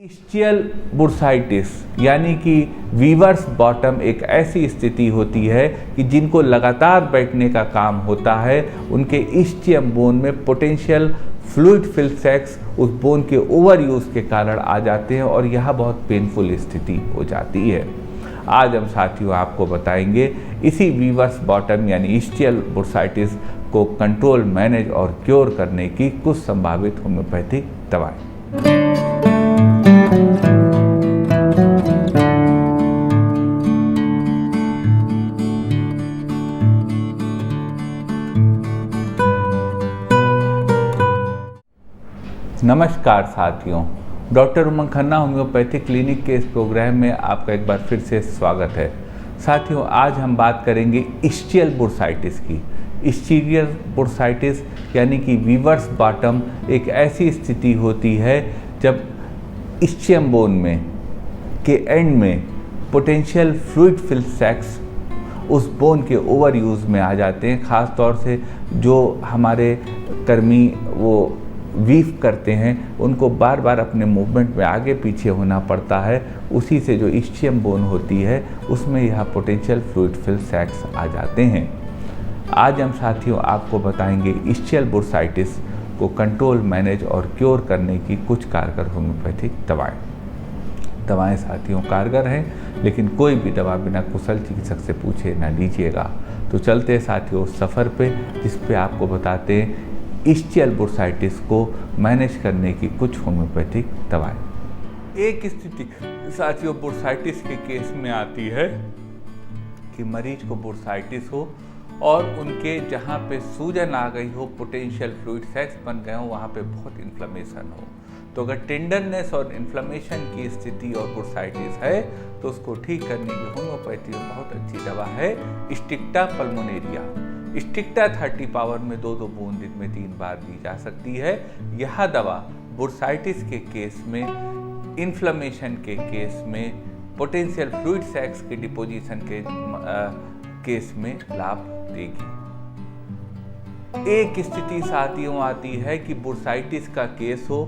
Ischial बुर्साइटिस यानी कि viewers bottom एक ऐसी स्थिति होती है कि जिनको लगातार बैठने का काम होता है, उनके इस्चियम बोन में पोटेंशियल फ्लूइड फिल्ड सैक्स उस बोन के ओवर यूज़ के कारण आ जाते हैं और यह बहुत पेनफुल स्थिति हो जाती है। आज हम साथियों आपको बताएंगे इसी वीवर्स बॉटम यानी इस्चियल बुर्साइटिस को कंट्रोल, मैनेज और क्योर करने की कुछ संभावित होम्योपैथिक दवाएं। नमस्कार साथियों, डॉक्टर उमंग खन्ना होम्योपैथिक क्लिनिक के इस प्रोग्राम में आपका एक बार फिर से स्वागत है। साथियों, आज हम बात करेंगे इस्चियल बुर्साइटिस की। इस्चियल बुर्साइटिस यानी कि वीवर्स बॉटम एक ऐसी स्थिति होती है जब इस्चियम बोन में के एंड में पोटेंशियल फ्लूइड फिल्ड सैक्स उस बोन के ओवर यूज़ में आ जाते हैं। ख़ास तौर से जो हमारे कर्मी वो वीव करते हैं, उनको बार बार अपने मूवमेंट में आगे पीछे होना पड़ता है। उसी से जो इस्चियम बोन होती है उसमें यह पोटेंशियल फ्लूइड फिल्ड सैक्स आ जाते हैं। आज हम साथियों आपको बताएंगे इस्चियल बुर्साइटिस को कंट्रोल, मैनेज और क्योर करने की कुछ कारगर होम्योपैथिक दवाएं साथियों कारगर हैं, लेकिन कोई भी दवा बिना कुशल चिकित्सक से पूछे ना लीजिएगा। तो चलते हैं साथियों उस सफ़र पे जिस पे आपको बताते हैं इस्चियल बुर्साइटिस को मैनेज करने की कुछ होम्योपैथिक दवाएं। एक स्थिति साथियों बुर्साइटिस के केस में आती है कि मरीज को बुर्साइटिस हो और उनके जहाँ पे सूजन आ गई हो, पोटेंशियल फ्लूइड सैक्स बन गए हो, वहाँ पे बहुत इन्फ्लेमेशन हो। तो अगर टेंडरनेस और इन्फ्लेमेशन की स्थिति और बुर्साइटिस है तो उसको ठीक करने की होम्योपैथी में बहुत अच्छी दवा है स्टिक्टा पल्मोनेरिया। स्टिक्टा 30 पावर में 2-2 बूंद दिन में 3 बार दी जा सकती है। यह दवा बुर्साइटिस के केस में, इन्फ्लेमेशन के केस में, पोटेंशियल फ्लूइड सैक्स के डिपोजिशन के केस में लाभ देगी। एक स्थिति साथियों आती है कि बुर्साइटिस का केस हो,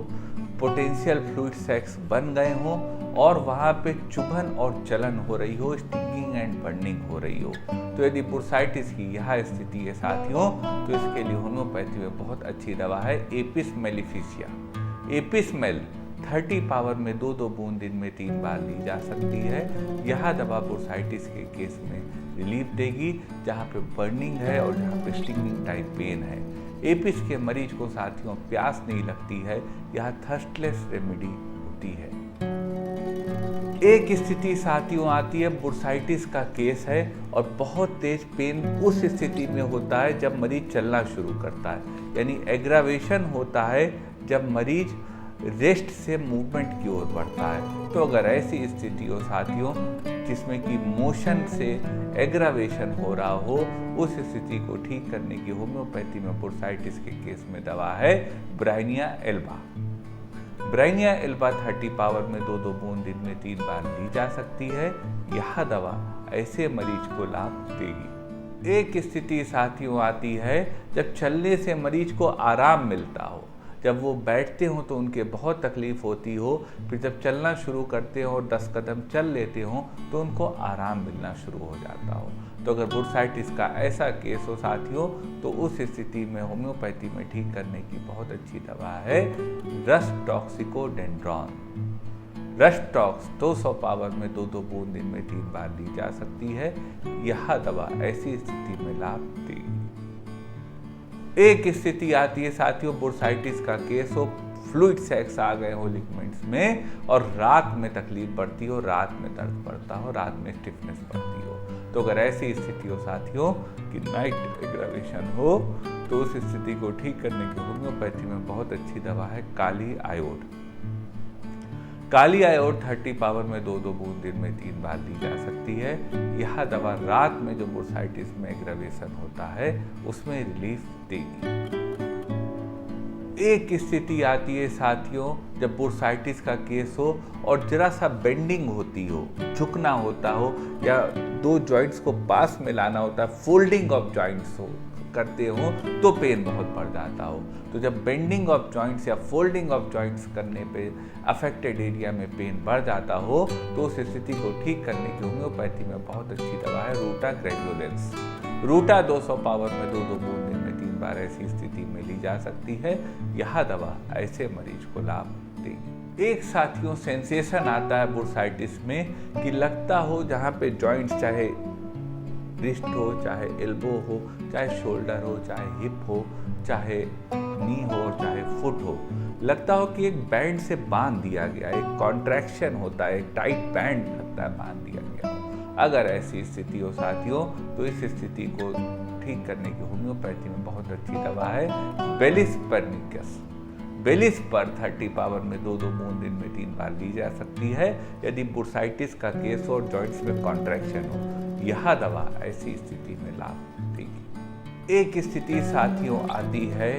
पोटेंशियल फ्लूइड सैक्स बन गए हों और वहाँ पे चुभन और जलन हो रही हो, स्टिंगिंग एंड बर्निंग हो रही हो। तो यदि बुर्साइटिस की यह स्थिति है साथियों, तो इसके लिए होम्योपैथी में बहुत अच्छी दवा है एपिस मेलिफिशिया। एपिस मेल 30 पावर में 2-2 बूंद दिन में 3 बार ली जा सकती है। यह दवा बुर्साइटिस के केस में रिलीफ देगी जहाँ पे बर्निंग है और जहाँ पे स्टिंगिंग टाइप पेन है। एपिस के मरीज को साथियों प्यास नहीं लगती है, यह थर्स्टलेस रेमेडी होती है। एक स्थिति साथियों आती है बुर्साइटिस का केस है और बहुत तेज पेन उस स्थिति में होता है जब मरीज चलना शुरू करता है, यानी एग्रावेशन होता है जब मरीज रेस्ट से मूवमेंट की ओर बढ़ता है। तो अगर ऐसी स्थिति हो साथियों जिसमें कि मोशन से एग्रावेशन हो रहा हो, उस स्थिति को ठीक करने की होम्योपैथी में बुर्साइटिस के केस में दवा है Bryonia Elba. Bryonia Elba 30 power में 2-2 बूंद दिन में 3 बार ली जा सकती है। यह दवा ऐसे मरीज को लाभ देगी। एक स्थिति साथियों आती है जब चलने से मरीज को आराम मिलता हो, जब वो बैठते हो तो उनके बहुत तकलीफ होती हो, फिर जब चलना शुरू करते हो और 10 कदम चल लेते हो तो उनको आराम मिलना शुरू हो जाता हो। तो अगर बुर्साइटिस का ऐसा केस हो साथियों, तो उस स्थिति में होम्योपैथी में ठीक करने की बहुत अच्छी दवा है रसटॉक्सिकोडेंड्रॉन। रसटॉक्स 200 पावर में 2-2 बूंद दिन में 3 बार ली जा सकती है। यह दवा ऐसी स्थिति में लाभ देगी। एक स्थिति आती है साथियों बुर्साइटिस का केस हो, फ्लूइड सैक्स आ गए हो लिगमेंट्स में और रात में तकलीफ बढ़ती हो, रात में दर्द बढ़ता हो, रात में स्टिफनेस बढ़ती हो। तो अगर ऐसी स्थिति हो साथियों कि नाइट एग्रावेशन हो, तो उस स्थिति को ठीक करने की होम्योपैथी में बहुत अच्छी दवा है काली आयोड। काली आयोड 30 पावर में 2-2 बूंद दिन में 3 बार ली जा सकती है। यह दवा रात में जो बुर्साइटिस में एग्रावेशन होता है उसमें रिलीफ देगी। एक स्थिति आती है साथियों जब बुर्साइटिस का केस हो और जरा सा बेंडिंग होती हो, झुकना होता हो या 2 जॉइंट्स को पास में लाना होता है, फोल्डिंग ऑफ जॉइंट्स हो, करते हो तो पेन बहुत बढ़ जाता हो। तो जब बेंडिंग ऑफ जॉइंट्स या फोल्डिंग ऑफ जॉइंट्स करने पे अफेक्टेड एरिया में पेन बढ़ जाता हो तो उस स्थिति को ठीक करने की होम्योपैथी में बहुत अच्छी दवा है रूटा ग्रेजुलेंस। रूटा 200 पावर में 2-2 बूंद दिन में 3 बार ऐसी स्थिति में ली जा सकती है। यह दवा ऐसे मरीज को लाभ देगी। एक साथियों सेंसेशन आता है बुर्साइटिस में कि लगता हो जहाँ पे जॉइंट्स चाहे रिस्ट हो, चाहे एल्बो हो, चाहे शोल्डर हो, चाहे हिप हो, चाहे नी हो और चाहे फुट हो, लगता हो कि एक बैंड से बांध दिया गया, एक कॉन्ट्रैक्शन होता है, एक टाइट बैंड लगता है बांध दिया गया हो। अगर ऐसी स्थिति हो साथियों तो इस स्थिति को ठीक करने की होम्योपैथी में बहुत अच्छी दवा है बेलिस परनिकस। बेलिस पर 30 पावर में 2-2 बूंद दिन में 3 बार ली जा सकती है यदि बुर्साइटिस का केस हो और जॉइंट्स में कॉन्ट्रैक्शन हो। यह दवा ऐसी स्थिति में लाभ देगी। एक स्थिति साथियों आती है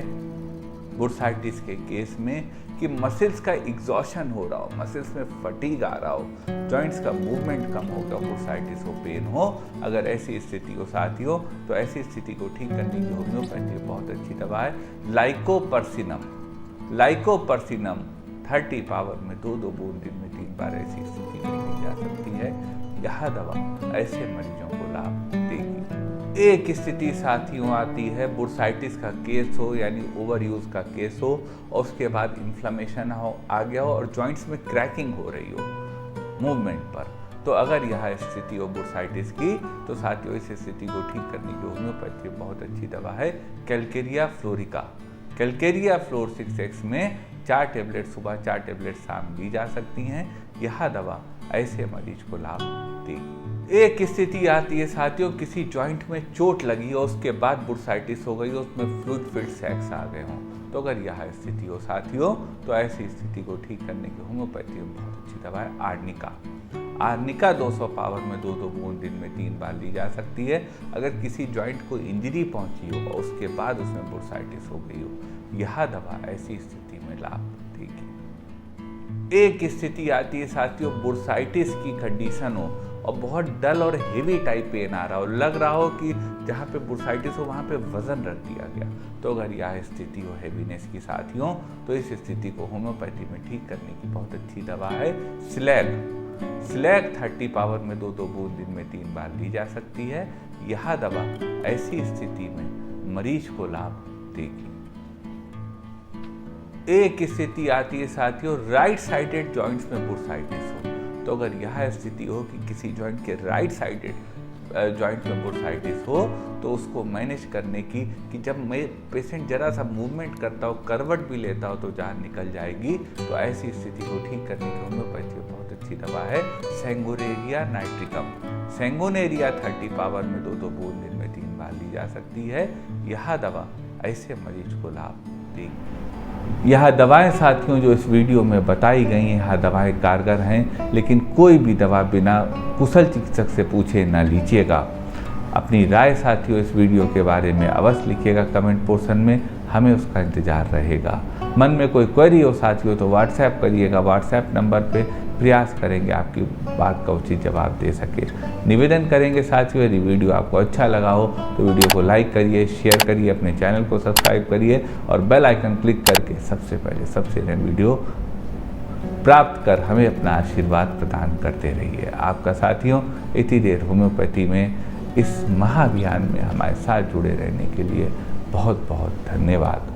बुर्साइटिस के केस में कि मसल्स का एग्जॉशन हो रहा हो, मसल्स में फटीग आ रहा हो, जॉइंट्स का मूवमेंट कम हो गया, बुर्साइटिस हो, पेन हो। अगर ऐसी स्थिति हो साथियों तो ऐसी स्थिति को ठीक करने की होम्योपैथी बहुत अच्छी दवा है लाइकोपर्सिनम। लाइकोपर्सिनम 30 पावर में 2-2 बूंद दिन में 3 बार ऐसी स्थिति में ली जा सकती है। यह दवा ऐसे मरीजों को लाभ देगी। एक स्थिति साथियों आती है बुर्साइटिस का केस हो यानी ओवर यूज का केस हो और उसके बाद इन्फ्लेमेशन हो आ गया हो और जॉइंट्स में क्रैकिंग हो रही हो मूवमेंट पर। तो अगर यह स्थिति हो बुर्साइटिस की तो साथियों इस स्थिति को ठीक करने की होम्योपैथी बहुत अच्छी दवा है Calcarea fluorica. Calcarea floor 6x में 4 टेबलेट सुबह 4 टेबलेट शाम ली जा सकती हैं। यह दवा ऐसे मरीज को लाभ देगी। एक स्थिति आती है साथियों किसी जॉइंट में चोट लगी हो उसके बाद बुर्साइटिस हो गई हो, उसमें फ्लूइड फिल्ड सैक्स आ गए हों। तो अगर यह स्थिति हो साथियों तो ऐसी स्थिति को ठीक करने की होम्योपैथी में बहुत अच्छी दवा है आर्निका। आर्निका 200 पावर में 2-2 बूंद दिन में 3 बार ली जा सकती है। अगर किसी जॉइंट को इंजरी पहुंची हो और उसके बाद उसमें बुर्साइटिस हो गई हो यह दवा ऐसी स्थिति में लाभ देगी। एक स्थिति आती है साथियों बुर्साइटिस की कंडीशन हो और बहुत डल और हेवी टाइप पेन आ रहा हो, लग रहा हो कि जहाँ पे बुर्साइटिस हो वहाँ पे वजन रख दिया गया। तो अगर यह स्थिति हो हेवीनेस की साथियों तो इस स्थिति को होम्योपैथी में ठीक करने की बहुत अच्छी दवा है स्लैग। स्लैग 30 पावर में 2-2 बूंद दिन में 3 बार ली जा सकती है। यह दवा ऐसी स्थिति में मरीज को लाभ देगी। एक स्थिति आती है साथियों राइट साइडेड जॉइंट्स में बुर्साइटिस हो। तो अगर यह स्थिति हो कि किसी जॉइंट के राइट साइडेड जॉइंट में बुर्साइटिस हो तो उसको मैनेज करने की कि जब मैं पेशेंट जरा सा मूवमेंट करता हो करवट भी लेता हो तो जान निकल जाएगी। तो ऐसी स्थिति को ठीक करने की होम्योपैथी बहुत अच्छी दवा है सेंगोनेरिया नाइट्रिकम। सेंगोनेरिया 30 पावर में 2-2 बूंद दिन में 3 बार ली जा सकती है। यह दवा ऐसे मरीज को लाभ देगी। यह दवाएं साथियों जो इस वीडियो में बताई गई हैं यह दवाएं कारगर हैं, लेकिन कोई भी दवा बिना कुशल चिकित्सक से पूछे न लीजिएगा। अपनी राय साथियों इस वीडियो के बारे में अवश्य लिखिएगा कमेंट पोर्शन में, हमें उसका इंतजार रहेगा। मन में कोई क्वेरी हो साथियों तो व्हाट्सएप करिएगा, व्हाट्सएप नंबर पे प्रयास करेंगे आपकी बात का उचित जवाब दे सके। निवेदन करेंगे साथियों यदि वीडियो आपको अच्छा लगा हो तो वीडियो को लाइक करिए, शेयर करिए, अपने चैनल को सब्सक्राइब करिए और बेल आइकन क्लिक करके सबसे पहले सबसे नई वीडियो प्राप्त कर हमें अपना आशीर्वाद प्रदान करते रहिए। आपका साथियों इतनी देर होम्योपैथी में इस महाअभियान में हमारे साथ जुड़े रहने के लिए बहुत बहुत धन्यवाद।